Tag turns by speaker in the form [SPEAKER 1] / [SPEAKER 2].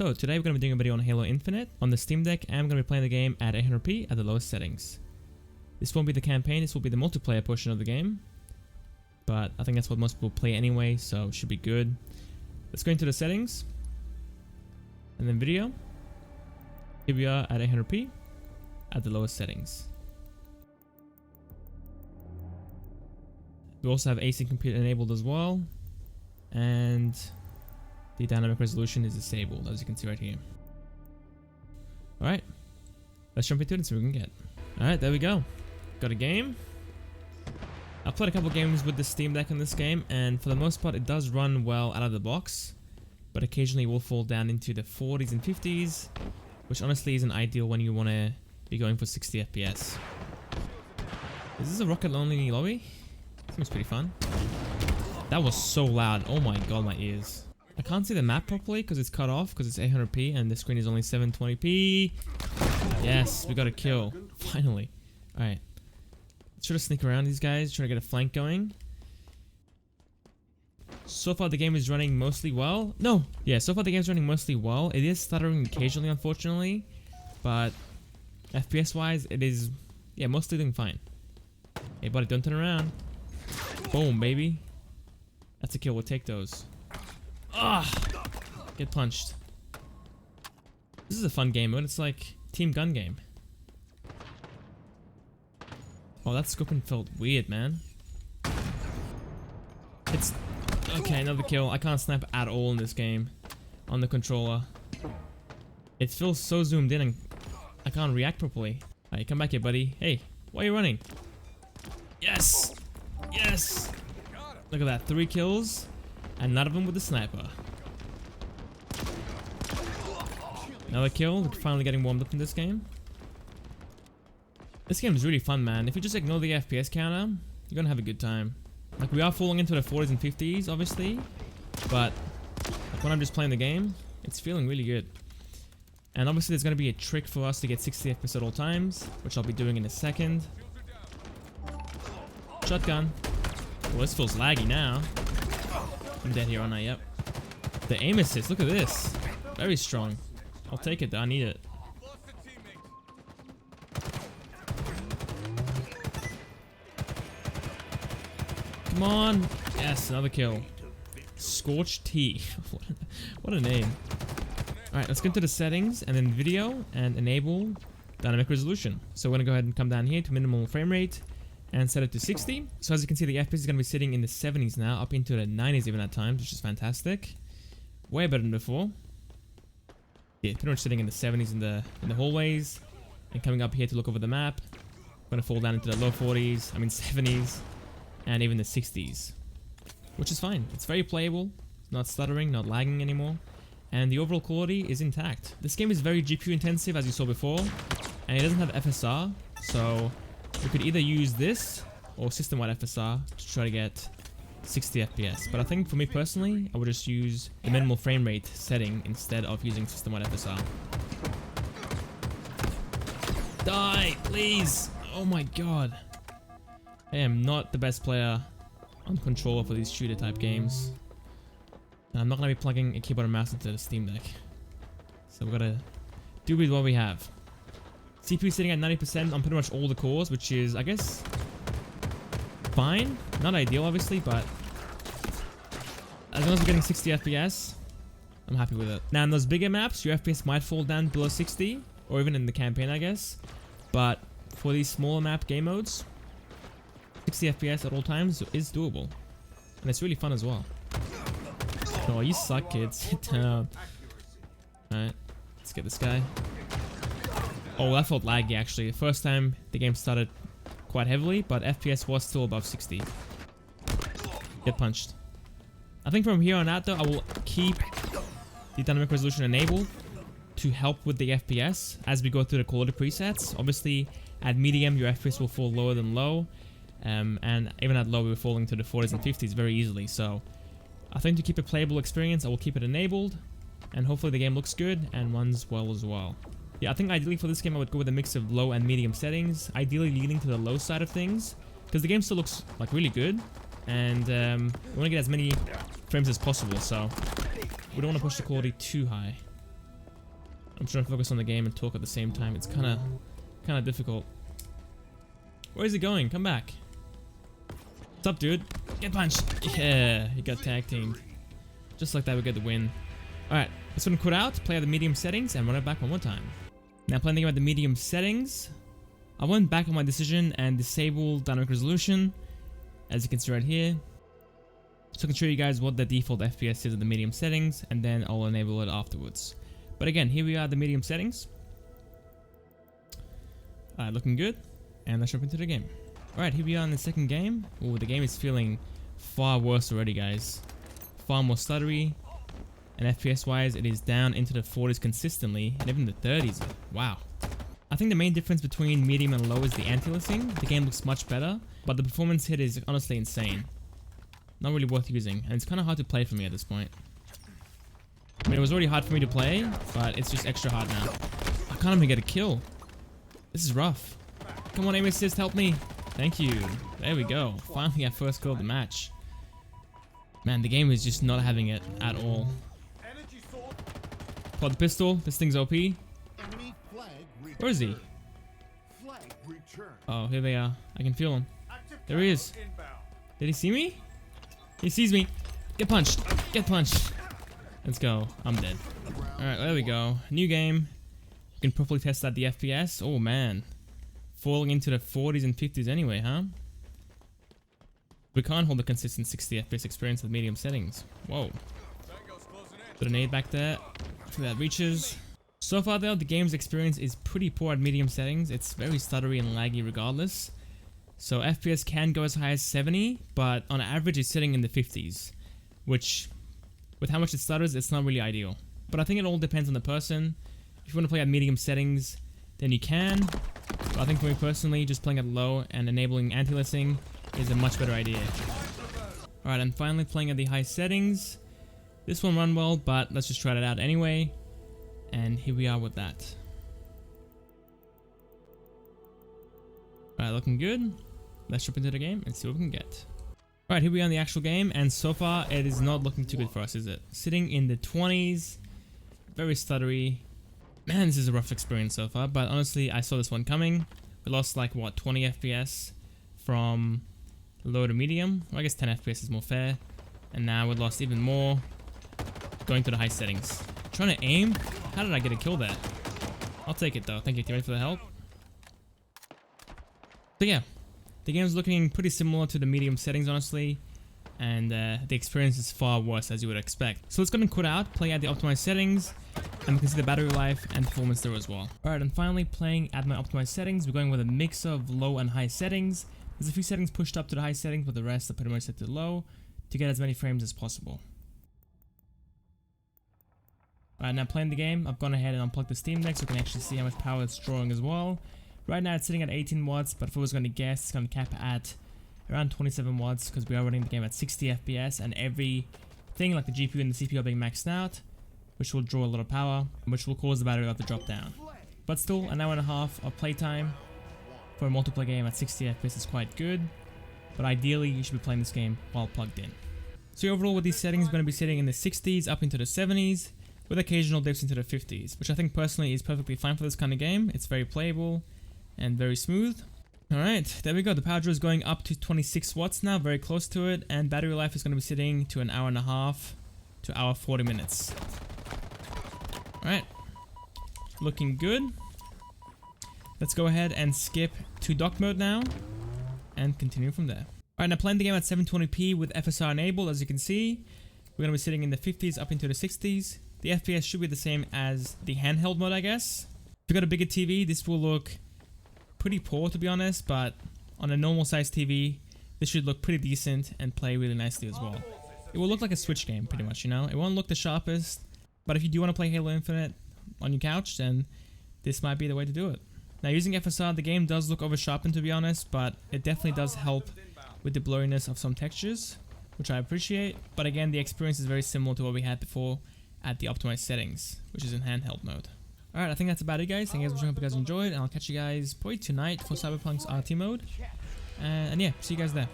[SPEAKER 1] So today we're going to be doing a video on Halo Infinite on the Steam Deck, and I'm going to be playing the game at 800p at the lowest settings. This won't be the campaign, this will be the multiplayer portion of the game, but I think that's what most people play anyway, so it should be good. Let's go into the settings, and then video. Here we are at 800p at the lowest settings. We also have async compute enabled as well, and the dynamic resolution is disabled, as you can see right here. Alright, let's jump into it and see what we can get. Alright, there we go. Got a game. I've played a couple games with the Steam Deck on this game, and for the most part it does run well out of the box, but occasionally it will fall down into the 40s and 50s, which honestly isn't ideal when you want to be going for 60 FPS. Is this a rocket-only lobby? Seems pretty fun. That was so loud. Oh my god, my ears. I can't see the map properly because it's cut off because it's 800p and the screen is only 720p. Yes, we got a kill. Finally. Alright. Let's try to sneak around these guys, try to get a flank going. So far the game is running mostly well. No! Yeah, so far the game's running mostly well. It is stuttering occasionally, unfortunately. But FPS wise, it is, yeah, mostly doing fine. Hey buddy, don't turn around. Boom, baby. That's a kill, we'll take those. Ah! Get punched. This is a fun game mode, it's like team gun game. Oh, that scoping felt weird, man. It's... Okay, another kill. I can't snap at all in this game on the controller. It feels so zoomed in and I can't react properly. Alright, come back here, buddy. Hey, why are you running? Yes! Yes! Look at that, 3 kills and none of them with the sniper. Another kill. We're finally getting warmed up in this game. This game is really fun, man. If you just ignore the FPS counter, you're gonna have a good time. Like, we are falling into the 40s and 50s, obviously, but like, when I'm just playing the game, it's feeling really good. And obviously there's gonna be a trick for us to get 60 FPS at all times, which I'll be doing in a second. Shotgun. Well, this feels laggy now. I'm dead here, aren't I? Yep. The aim assist, look at this. Very strong. I'll take it though, I need it. Come on! Yes, another kill. Scorched Tea. What a name. Alright, let's get into the settings and then video and enable dynamic resolution. So we're gonna go ahead and come down here to minimal frame rate and set it to 60. So as you can see, the FPS is going to be sitting in the 70s now, up into the 90s even at times, which is fantastic. Way better than before. Yeah, pretty much sitting in the 70s in the hallways, and coming up here to look over the map. Going to fall down into the low 40s, 70s, and even the 60s, which is fine. It's very playable, it's not stuttering, not lagging anymore, and the overall quality is intact. This game is very GPU intensive, as you saw before, and it doesn't have FSR, so we could either use this or system-wide FSR to try to get 60 FPS. But I think for me personally, I would just use the minimal frame rate setting instead of using system-wide FSR. Die, please! Oh my god. I am not the best player on controller for these shooter type games. And I'm not going to be plugging a keyboard and mouse into the Steam Deck. So we've got to do with what we have. CPU sitting at 90% on pretty much all the cores, which is, I guess, fine. Not ideal, obviously, but as long as we're getting 60 FPS, I'm happy with it. Now, in those bigger maps, your FPS might fall down below 60, or even in the campaign, I guess. But for these smaller map game modes, 60 FPS at all times is doable. And it's really fun as well. Oh, you suck, kids. Sit down. Alright, let's get this guy. Oh, that felt laggy actually. The first time the game started quite heavily, but FPS was still above 60. Get punched. I think from here on out though, I will keep the dynamic resolution enabled to help with the FPS as we go through the quality presets. Obviously, at medium, your FPS will fall lower than low. And even at low, we're falling to the 40s and 50s very easily. So I think to keep a playable experience, I will keep it enabled. And hopefully the game looks good and runs well as well. Yeah, I think ideally for this game I would go with a mix of low and medium settings, ideally leaning to the low side of things, because the game still looks like really good, and we want to get as many frames as possible, so we don't want to push the quality too high. I'm trying to focus on the game and talk at the same time. It's kind of difficult. Where is he going? Come back. What's up, dude? Get punched. Yeah, he got tag teamed. Just like that, we get the win. Alright, let's go and quit out, play at the medium settings, and run it back one more time. Now playing the game at the medium settings, I went back on my decision and disabled dynamic resolution, as you can see right here. So I can show you guys what the default FPS is at the medium settings, and then I'll enable it afterwards. But again, here we are at the medium settings. Alright, looking good. And let's jump into the game. Alright, here we are in the second game. Oh, the game is feeling far worse already, guys. Far more stuttery. And FPS wise, it is down into the 40s consistently, and even the 30s. Wow. I think the main difference between medium and low is the anti-aliasing. The game looks much better, but the performance hit is honestly insane. Not really worth using, and it's kind of hard to play for me at this point. I mean, it was already hard for me to play, but it's just extra hard now. I can't even get a kill. This is rough. Come on, aim assist, help me. Thank you. There we go. Finally our first kill of the match. Man, the game is just not having it at all. Pod the pistol. This thing's OP. Where is he? Oh, here they are. I can feel him. There he is. Did he see me? He sees me. Get punched. Get punched. Let's go. I'm dead. Alright, there we go. New game. You can properly test out the FPS. Oh, man. Falling into the 40s and 50s anyway, huh? We can't hold a consistent 60 FPS experience with medium settings. Whoa. Put a nade back there. Hopefully that reaches. So far though, the game's experience is pretty poor at medium settings. It's very stuttery and laggy regardless. So FPS can go as high as 70, but on average it's sitting in the 50s. Which, with how much it stutters, it's not really ideal. But I think it all depends on the person. If you want to play at medium settings, then you can. But I think for me personally, just playing at low and enabling anti-aliasing is a much better idea. Alright, and finally playing at the high settings. This one run well, but let's just try it out anyway. And here we are with that. Alright, looking good. Let's jump into the game and see what we can get. Alright, here we are in the actual game, and so far it is not looking too good for us, is it? Sitting in the 20s, very stuttery. Man, this is a rough experience so far, but honestly, I saw this one coming. We lost like, what, 20 FPS from low to medium? Well, I guess 10 FPS is more fair. And now we lost even more going to the high settings. Trying to aim? How did I get a kill there? I'll take it though. Thank you, teammate, for the help. So yeah, the game's looking pretty similar to the medium settings, honestly. And the experience is far worse, as you would expect. So let's go and quit out, play at the optimized settings, and we can see the battery life and performance there as well. Alright, and finally playing at my optimized settings, we're going with a mix of low and high settings. There's a few settings pushed up to the high settings, but the rest are pretty much set to low to get as many frames as possible. Alright, now playing the game, I've gone ahead and unplugged the Steam Deck so you can actually see how much power it's drawing as well. Right now it's sitting at 18 watts, but if I was going to guess, it's going to cap at around 27 watts because we are running the game at 60 FPS and everything like the GPU and the CPU are being maxed out, which will draw a lot of power, which will cause the battery life to drop down. But still, an hour and a half of playtime for a multiplayer game at 60 FPS is quite good, but ideally you should be playing this game while plugged in. So overall with these settings, we're going to be sitting in the 60s up into the 70s, with occasional dips into the 50s, which I think personally is perfectly fine for this kind of game. It's very playable and very smooth. Alright, there we go. The power draw is going up to 26 watts now, very close to it, and battery life is going to be sitting to an hour and a half to hour 40 minutes. Alright, looking good. Let's go ahead and skip to dock mode now and continue from there. Alright, now playing the game at 720p with FSR enabled, as you can see. We're going to be sitting in the 50s up into the 60s. The FPS should be the same as the handheld mode, I guess. If you've got a bigger TV, this will look pretty poor to be honest, but on a normal size TV, this should look pretty decent and play really nicely as well. It will look like a Switch game pretty much, you know? It won't look the sharpest, but if you do want to play Halo Infinite on your couch, then this might be the way to do it. Now using FSR, the game does look over sharpened to be honest, but it definitely does help with the blurriness of some textures, which I appreciate. But again, the experience is very similar to what we had before at the optimized settings, which is in handheld mode. Alright, I think that's about it guys. Thank you guys for watching. Hope you guys enjoyed, and I'll catch you guys probably tonight for Cyberpunk's RT mode. And yeah, see you guys there.